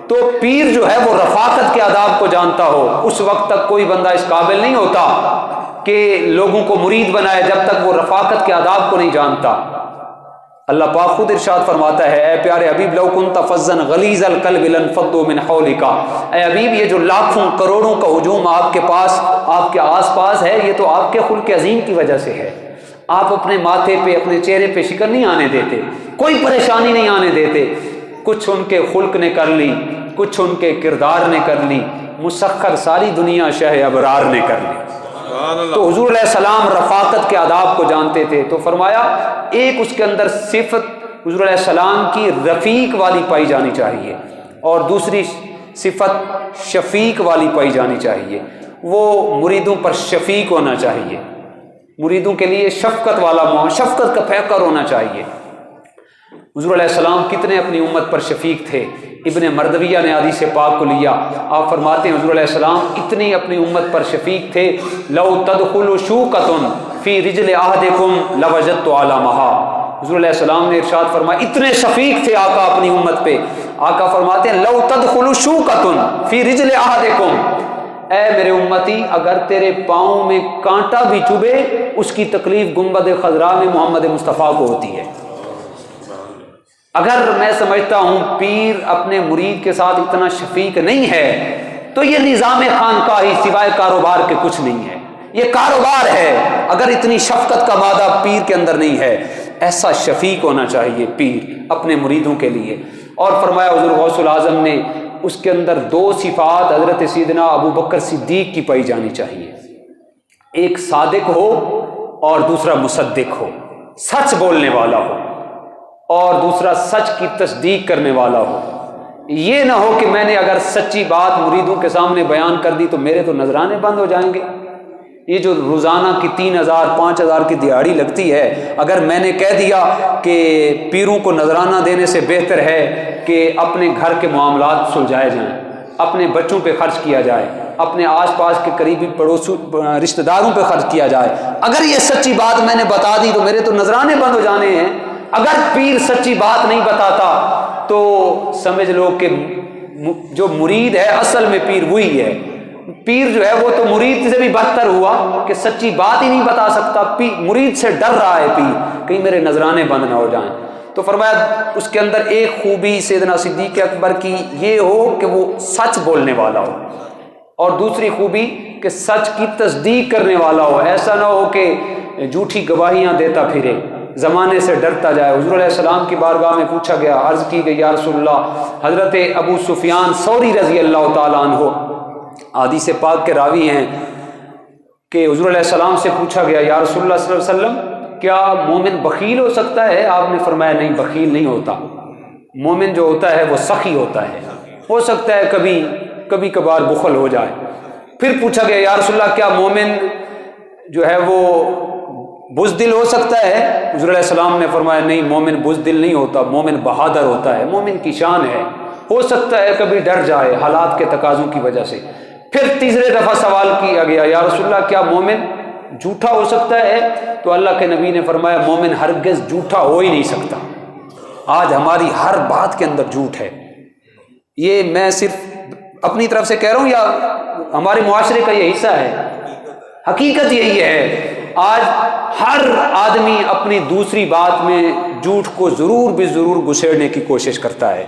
تو پیر جو ہے وہ رفاقت کے آداب کو جانتا ہو۔ اس وقت تک کوئی بندہ اس قابل نہیں ہوتا کہ لوگوں کو مرید بنائے جب تک وہ رفاقت کے آداب کو نہیں جانتا۔ اللہ پاک خود ارشاد فرماتا ہے، اے پیارے حبیب لو کنت فظا غلیظ القلب لانفضوا من حولک، اے حبیب یہ جو لاکھوں کروڑوں کا ہجوم آپ کے پاس، آپ کے آس پاس ہے، یہ تو آپ کے خلق عظیم کی وجہ سے ہے۔ آپ اپنے ماتھے پہ، اپنے چہرے پہ شکر نہیں آنے دیتے، کوئی پریشانی نہیں آنے دیتے۔ کچھ ان کے خلق نے کر لی، کچھ ان کے کردار نے کر لی، مسخر ساری دنیا شہ ابرار نے کر لی۔ تو حضور علیہ السلام رفاقت کے آداب کو جانتے تھے، تو فرمایا ایک اس کے اندر صفت حضور علیہ السلام کی رفیق والی پائی جانی چاہیے اور دوسری صفت شفیق والی پائی جانی چاہیے۔ وہ مریدوں پر شفیق ہونا چاہیے، مریدوں کے لیے شفقت والا شفقت کا پیکر ہونا چاہیے۔ حضور علیہ السلام کتنے اپنی امت پر شفیق تھے۔ ابن مردویہ نے حدیث پاک کو لیا، آپ فرماتے ہیں حضور علیہ السلام اتنی اپنی امت پر شفیق تھے، لو تدخل شوکۃ فی رجل احدکم لوجدت علامہا۔ حضور علیہ السلام نے ارشاد فرمایا، اتنے شفیق تھے آقا اپنی امت پہ، آقا فرماتے ہیں لو تدخل شوکۃ فی رجل احدکم، اے میرے امتی اگر تیرے پاؤں میں کانٹا بھی چبھے اس کی تکلیف گنبد خضراء میں محمد مصطفیٰ کو ہوتی ہے۔ اگر میں سمجھتا ہوں پیر اپنے مرید کے ساتھ اتنا شفیق نہیں ہے تو یہ نظام خانقاہی سوائے کاروبار کے کچھ نہیں ہے، یہ کاروبار ہے اگر اتنی شفقت کا مادہ پیر کے اندر نہیں ہے۔ ایسا شفیق ہونا چاہیے پیر اپنے مریدوں کے لیے۔ اور فرمایا حضور غوث الاعظم نے اس کے اندر دو صفات حضرت سیدنا ابو بکر صدیق کی پائی جانی چاہیے، ایک صادق ہو اور دوسرا مصدق ہو، سچ بولنے والا ہو، اور دوسرا سچ کی تصدیق کرنے والا ہو۔ یہ نہ ہو کہ میں نے اگر سچی بات مریدوں کے سامنے بیان کر دی تو میرے تو نذرانے بند ہو جائیں گے۔ یہ جو روزانہ کی 3000 5000 کی دیہاڑی لگتی ہے، اگر میں نے کہہ دیا کہ پیروں کو نذرانہ دینے سے بہتر ہے کہ اپنے گھر کے معاملات سلجھائے جائیں، اپنے بچوں پہ خرچ کیا جائے، اپنے آس پاس کے قریبی پڑوسوں رشتہ داروں پہ خرچ کیا جائے، اگر یہ سچی بات میں نے بتا دی تو میرے تو نذرانے بند ہو جانے ہیں۔ اگر پیر سچی بات نہیں بتاتا تو سمجھ لو کہ جو مرید ہے اصل میں پیر وہی ہے۔ پیر جو ہے وہ تو مرید سے بھی بدتر ہوا کہ سچی بات ہی نہیں بتا سکتا، مرید سے ڈر رہا ہے پیر کہیں میرے نذرانے بند نہ ہو جائیں۔ تو فرمایا اس کے اندر ایک خوبی سیدنا صدیق اکبر کی یہ ہو کہ وہ سچ بولنے والا ہو، اور دوسری خوبی کہ سچ کی تصدیق کرنے والا ہو، ایسا نہ ہو کہ جھوٹی گواہیاں دیتا پھرے، زمانے سے ڈرتا جائے۔ حضور علیہ السلام کی بارگاہ میں پوچھا گیا، عرض کی گئی یا رسول اللہ، حضرت ابو سفیان ثوری رضی اللہ تعالیٰ عنہ حدیث پاک کے راوی ہیں کہ حضور علیہ السلام سے پوچھا گیا یا رسول اللہ صلی اللہ علیہ وسلم کیا مومن بخیل ہو سکتا ہے؟ آپ نے فرمایا نہیں، بخیل نہیں ہوتا، مومن جو ہوتا ہے وہ سخی ہوتا ہے، ہو سکتا ہے کبھی کبھار بخل ہو جائے۔ پھر پوچھا گیا یا رسول اللہ کیا مومن جو ہے وہ بزدل ہو سکتا ہے؟ حضور علیہ السلام نے فرمایا نہیں، مومن بزدل نہیں ہوتا، مومن بہادر ہوتا ہے، مومن کی شان ہے، ہو سکتا ہے کبھی ڈر جائے حالات کے تقاضوں کی وجہ سے۔ پھر تیسرے دفعہ سوال کیا گیا یا رسول اللہ کیا مومن جھوٹا ہو سکتا ہے؟ تو اللہ کے نبی نے فرمایا مومن ہرگز جھوٹا ہو ہی نہیں سکتا۔ آج ہماری ہر بات کے اندر جھوٹ ہے، یہ میں صرف اپنی طرف سے کہہ رہا ہوں یا ہمارے معاشرے کا یہ حصہ ہے؟ حقیقت یہی ہے، آج ہر آدمی اپنی دوسری بات میں جھوٹ کو ضرور گھسیڑنے کی کوشش کرتا ہے۔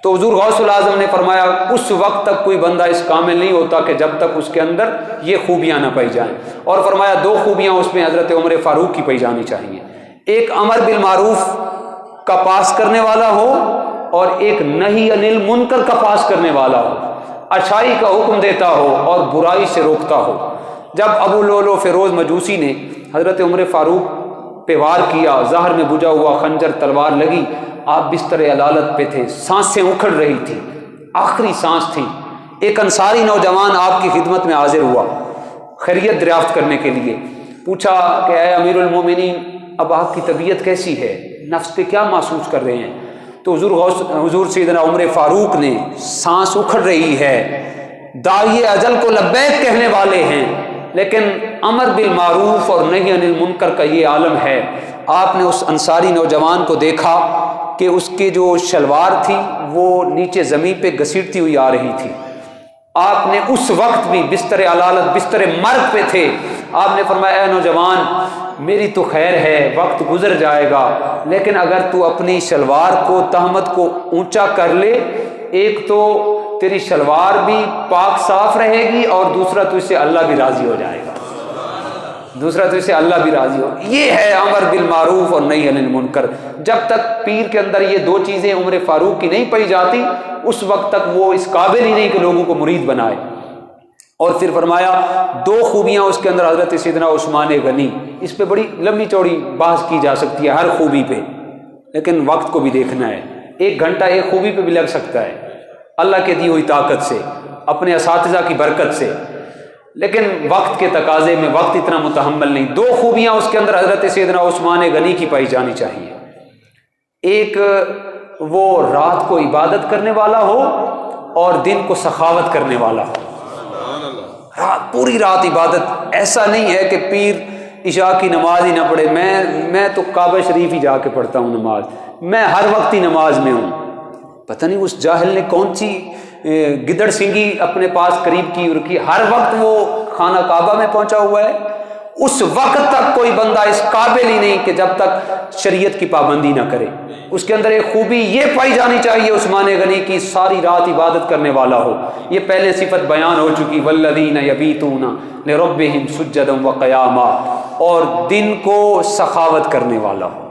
تو حضور غوث العظم نے فرمایا اس وقت تک کوئی بندہ اس کامل نہیں ہوتا کہ جب تک اس کے اندر یہ خوبیاں نہ پائی جائیں، اور فرمایا دو خوبیاں اس میں حضرت عمر فاروق کی پائی جانی چاہیے، ایک امر بالمعروف کا پاس کرنے والا ہو اور ایک نہی عن المنکر کا پاس کرنے والا ہو، اچھائی کا حکم دیتا ہو اور برائی سے روکتا ہو۔ جب ابو لولو فیروز مجوسی نے حضرت عمر فاروق پہ وار کیا، ظہر میں بجھا ہوا خنجر تلوار لگی، آپ بستر علالت پہ تھے، سانسیں اکھڑ رہی تھی، آخری سانس تھی، ایک انصاری نوجوان آپ کی خدمت میں حاضر ہوا خیریت دریافت کرنے کے لیے، پوچھا کہ اے امیر المومنین اب آپ کی طبیعت کیسی ہے، نفس پہ کیا محسوس کر رہے ہیں؟ تو حضور سیدنا عمر فاروق نے، سانس اکھڑ رہی ہے، داعی اجل کو لبیک کہنے والے ہیں، لیکن امر بالمعروف اور نہی عن المنکر کا یہ عالم ہے۔ آپ نے اس انصاری نوجوان کو دیکھا کہ اس کے جو شلوار تھی وہ نیچے زمین پہ گھسیٹتی ہوئی آ رہی تھی، آپ نے اس وقت بھی بستر علالت، بستر مرگ پہ تھے، آپ نے فرمایا اے نوجوان میری تو خیر ہے، وقت گزر جائے گا، لیکن اگر تو اپنی شلوار کو، تہمت کو اونچا کر لے، ایک تو تیری شلوار بھی پاک صاف رہے گی اور دوسرا تو اس سے اللہ بھی راضی ہو جائے گا، دوسرا تو اس سے اللہ بھی راضی ہو۔ یہ ہے امر بالمعروف اور نہی عن المنکر۔ جب تک پیر کے اندر یہ دو چیزیں عمر فاروق کی نہیں پائی جاتی اس وقت تک وہ اس قابل ہی نہیں کہ لوگوں کو مرید بنائے۔ اور پھر فرمایا دو خوبیاں اس کے اندر حضرت سیدنا عثمان غنی، اس پہ بڑی لمبی چوڑی بحث کی جا سکتی ہے ہر خوبی پہ، لیکن وقت کو بھی دیکھنا ہے، ایک گھنٹہ ایک خوبی پہ بھی لگ سکتا ہے اللہ کے دی ہوئی طاقت سے، اپنے اساتذہ کی برکت سے، لیکن وقت کے تقاضے میں وقت اتنا متحمل نہیں۔ دو خوبیاں اس کے اندر حضرت سیدنا عثمان غنی کی پائی جانی چاہیے، ایک وہ رات کو عبادت کرنے والا ہو اور دن کو سخاوت کرنے والا ہو، پوری رات عبادت۔ ایسا نہیں ہے کہ پیر عشاء کی نماز ہی نہ پڑھے، میں تو کعبہ شریف ہی جا کے پڑھتا ہوں نماز، میں ہر وقت ہی نماز میں ہوں۔ پتہ نہیں اس جاہل نے کون سی گدڑ سنگی اپنے پاس قریب کی رکھی، ہر وقت وہ خانہ کعبہ میں پہنچا ہوا ہے۔ اس وقت تک کوئی بندہ اس قابل ہی نہیں کہ جب تک شریعت کی پابندی نہ کرے۔ اس کے اندر ایک خوبی یہ پائی جانی چاہیے عثمان غنی کی، ساری رات عبادت کرنے والا ہو، یہ پہلے صفت بیان ہو چکی، والذین یبیتون لربہم سجدا وقیاما، اور دن کو سخاوت کرنے والا ہو۔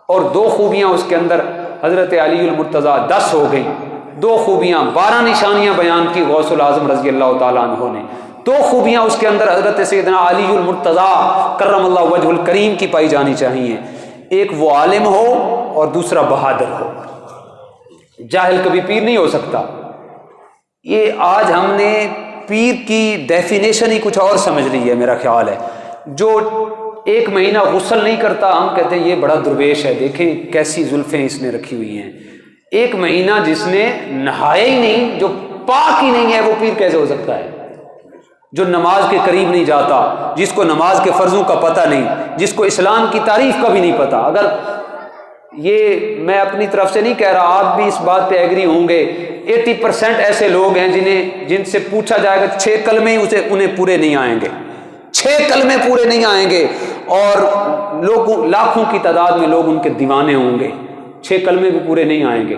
اور دو خوبیاں اس کے اندر حضرت علی المرتضیٰ 10 ہو گئی، دو خوبیاں 12 نشانیاں بیان کی غوث العظم رضی اللہ تعالیٰ عنہ نے، دو خوبیاں اس کے اندر حضرت سیدنا علی المرتضیٰ کرم اللہ وجہ الکریم کی پائی جانی چاہیے، ایک وہ عالم ہو اور دوسرا بہادر ہو۔ جاہل کبھی پیر نہیں ہو سکتا۔ یہ آج ہم نے پیر کی ڈیفینیشن ہی کچھ اور سمجھ لی ہے، میرا خیال ہے۔ جو 1 مہینہ غسل نہیں کرتا ہم کہتے ہیں یہ بڑا درویش ہے، دیکھیں کیسی زلفیں اس نے رکھی ہوئی ہیں۔ 1 مہینہ جس نے نہایا ہی نہیں، جو پاک ہی نہیں ہے، وہ پیر کیسے ہو سکتا ہے؟ جو نماز کے قریب نہیں جاتا، جس کو نماز کے فرضوں کا پتہ نہیں، جس کو اسلام کی تعریف کا بھی نہیں پتہ۔ اگر یہ میں اپنی طرف سے نہیں کہہ رہا، آپ بھی اس بات پہ ایگری ہوں گے، 80% ایسے لوگ ہیں جن سے پوچھا جائے گا 6 کلمے ہی انہیں پورے نہیں آئیں گے، 6 کلمے پورے نہیں آئیں گے، اور لوگوں لاکھوں کی تعداد میں لوگ ان کے دیوانے ہوں گے، 6 کلمے بھی پورے نہیں آئیں گے.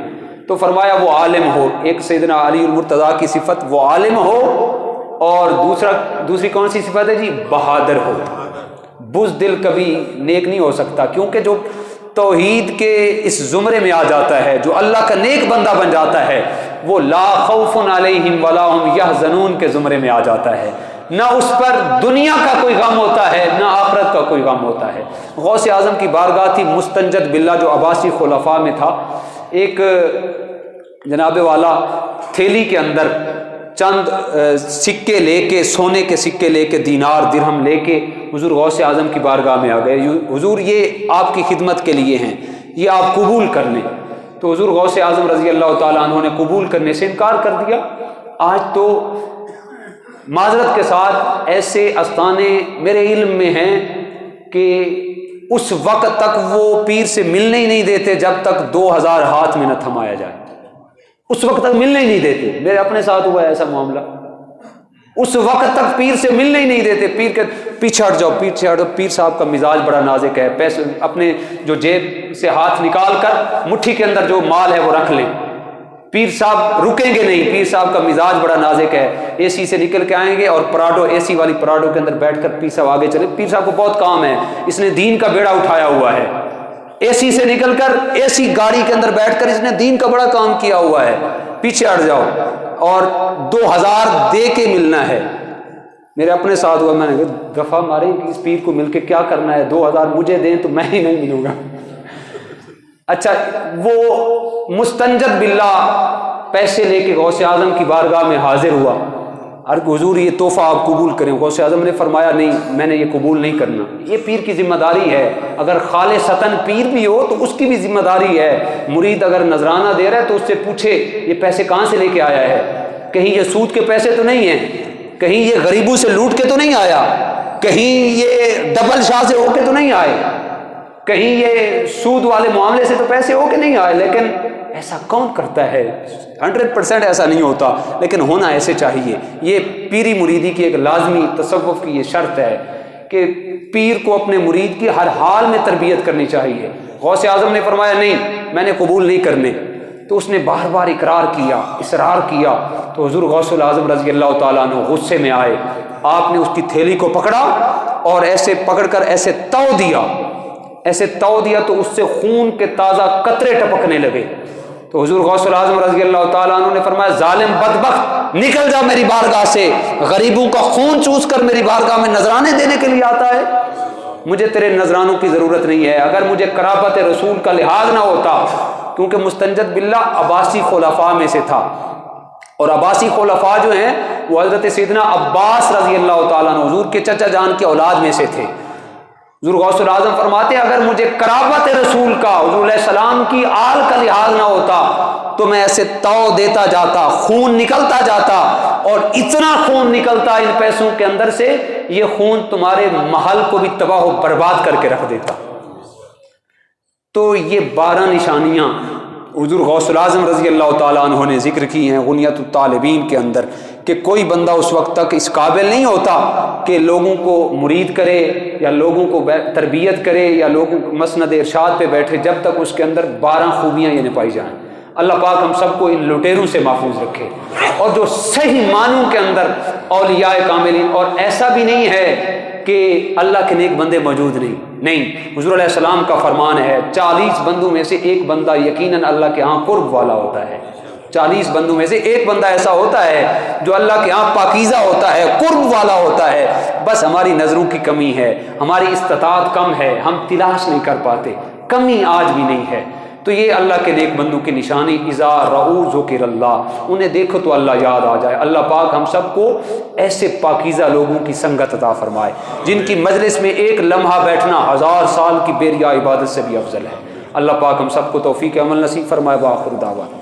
تو فرمایا وہ عالم ہو. ایک سیدنا علی المرتضیٰ کی صفت وہ عالم ہو، اور دوسری کون سی صفت ہے جی؟ بہادر ہو. بزدل کبھی نیک نہیں ہو سکتا، کیونکہ جو توحید کے اس زمرے میں آ جاتا ہے، جو اللہ کا نیک بندہ بن جاتا ہے، وہ لا خوف علیہم ولا هم یحزنون کے زمرے میں آ جاتا ہے. نہ اس پر دنیا کا کوئی غم ہوتا ہے، نہ آخرت کا کوئی غم ہوتا ہے. غوث اعظم کی بارگاہ تھی مستنجد باللہ، جو عباسی خلفاء میں تھا. ایک جناب والا تھیلی کے اندر چند سکے لے کے، سونے کے سکے لے کے، دینار درہم لے کے حضور غوث اعظم کی بارگاہ میں آ گئے. حضور یہ آپ کی خدمت کے لیے ہیں، یہ آپ قبول کر لیں. تو حضور غوث اعظم رضی اللہ تعالیٰ عنہ نے قبول کرنے سے انکار کر دیا. آج تو معذرت کے ساتھ ایسے استانے میرے علم میں ہیں کہ اس وقت تک وہ پیر سے ملنے ہی نہیں دیتے جب تک 2000 ہاتھ میں نہ تھمایا جائے. اس وقت تک ملنے ہی نہیں دیتے. میرے اپنے ساتھ ہوا ہے ایسا معاملہ. اس وقت تک پیر سے ملنے ہی نہیں دیتے. پیر کے پیچھے ہٹ جاؤ، پیچھے ہٹ جاؤ. پیر صاحب کا مزاج بڑا نازک ہے. پیسے اپنے جو جیب سے ہاتھ نکال کر مٹھی کے اندر جو مال ہے وہ رکھ لیں. پیر صاحب رکیں گے نہیں. پیر صاحب کا مزاج بڑا نازک ہے. اے سی سے نکل کے آئیں گے اور پراڈو، اے سی والی پراڈو کے اندر بیٹھ کر پیر صاحب آگے چلے. پیر صاحب کو بہت کام ہے، اس نے دین کا بیڑا اٹھایا ہوا ہے. اے سی سے نکل کر اے سی گاڑی کے اندر بیٹھ کر اس نے دین کا بڑا کام کیا ہوا ہے. پیچھے ہٹ جاؤ اور 2000 دے کے ملنا ہے. میرے اپنے ساتھ ہوا. میں نے کہا دفعہ مارے کہ اس پیر کو مل کے کیا کرنا ہے؟ 2000 مجھے دیں تو میں ہی نہیں ملوں گا. اچھا، وہ مستنجد باللہ پیسے لے کے غوث اعظم کی بارگاہ میں حاضر ہوا. حضور یہ تحفہ آپ قبول کریں. غوث اعظم نے فرمایا نہیں، میں نے یہ قبول نہیں کرنا. یہ پیر کی ذمہ داری ہے. اگر خالصتاً پیر بھی ہو تو اس کی بھی ذمہ داری ہے. مرید اگر نذرانہ دے رہا ہے تو اس سے پوچھے یہ پیسے کہاں سے لے کے آیا ہے. کہیں یہ سود کے پیسے تو نہیں ہیں، کہیں یہ غریبوں سے لوٹ کے تو نہیں آیا، کہیں یہ ڈبل شاہ سے ہو کے تو نہیں آئے، کہیں یہ سود والے معاملے سے تو پیسے ہو کے نہیں آئے. لیکن ایسا کون کرتا ہے؟ 100% ایسا نہیں ہوتا، لیکن ہونا ایسے چاہیے. یہ پیری مریدی کی ایک لازمی تصوف کی یہ شرط ہے کہ پیر کو اپنے مرید کی ہر حال میں تربیت کرنی چاہیے. غوث اعظم نے فرمایا نہیں، میں نے قبول نہیں کرنے. تو اس نے بار بار اقرار کیا، اصرار کیا. تو حضور غوث اعظم رضی اللہ تعالیٰ عنہ غصے میں آئے. آپ نے اس کی تھیلی کو پکڑا اور ایسے پکڑ کر ایسے تو دیا تو اس سے خون کے تازہ قطرے ٹپکنے لگے. تو حضور غوث اعظم رضی اللہ تعالیٰ عنہ نے فرمایا ظالم بدبخت، نکل جا میری بارگاہ سے. غریبوں کا خون چوس کر میری بارگاہ میں نذرانے دینے کے لیے آتا ہے. مجھے تیرے نذرانوں کی ضرورت نہیں ہے. اگر مجھے قرابت رسول کا لحاظ نہ ہوتا، کیونکہ مستنجد باللہ عباسی خلفاء میں سے تھا، اور عباسی خلفاء جو ہیں وہ حضرت سیدنا عباس رضی اللہ تعالیٰ عنہ حضور کے چچا جان کی اولاد میں سے تھے. حضور غوث اعظم فرماتے ہیں اگر مجھے قرابت رسول کا، حضور علیہ السلام کی آل کا لحاظ نہ ہوتا تو میں ایسے تو دیتا جاتا، خون نکلتا جاتا، اور اتنا خون نکلتا ان پیسوں کے اندر سے، یہ خون تمہارے محل کو بھی تباہ و برباد کر کے رکھ دیتا. تو یہ 12 نشانیاں حضور غوث اعظم رضی اللہ تعالیٰ عنہ نے ذکر کی ہیں غنیت الطالبین کے اندر، کہ کوئی بندہ اس وقت تک اس قابل نہیں ہوتا کہ لوگوں کو مرید کرے یا لوگوں کو تربیت کرے یا لوگوں کو مسند ارشاد پہ بیٹھے جب تک اس کے اندر 12 خوبیاں یہ نہ پائی جائیں. اللہ پاک ہم سب کو ان لٹیروں سے محفوظ رکھے، اور جو صحیح معنوں کے اندر اولیاء کاملین. اور ایسا بھی نہیں ہے کہ اللہ کے نیک بندے موجود نہیں. حضور علیہ السلام کا فرمان ہے 40 بندوں میں سے ایک بندہ یقیناً اللہ کے ہاں قرب والا ہوتا ہے. 40 بندوں میں سے ایک بندہ ایسا ہوتا ہے جو اللہ کے ہاں پاکیزہ ہوتا ہے، قرب والا ہوتا ہے. بس ہماری نظروں کی کمی ہے، ہماری استطاعت کم ہے، ہم تلاش نہیں کر پاتے. کمی آج بھی نہیں ہے. تو یہ اللہ کے نیک بندوں کی نشانی، اذا رؤوا ذکر اللہ، انہیں دیکھو تو اللہ یاد آ جائے. اللہ پاک ہم سب کو ایسے پاکیزہ لوگوں کی سنگت عطا فرمائے جن کی مجلس میں ایک لمحہ بیٹھنا 1000 سال کی بیریا عبادت سے بھی افضل ہے. اللہ پاک ہم سب کو توفیق عمل نصیب فرمائے. وآخر دعوانا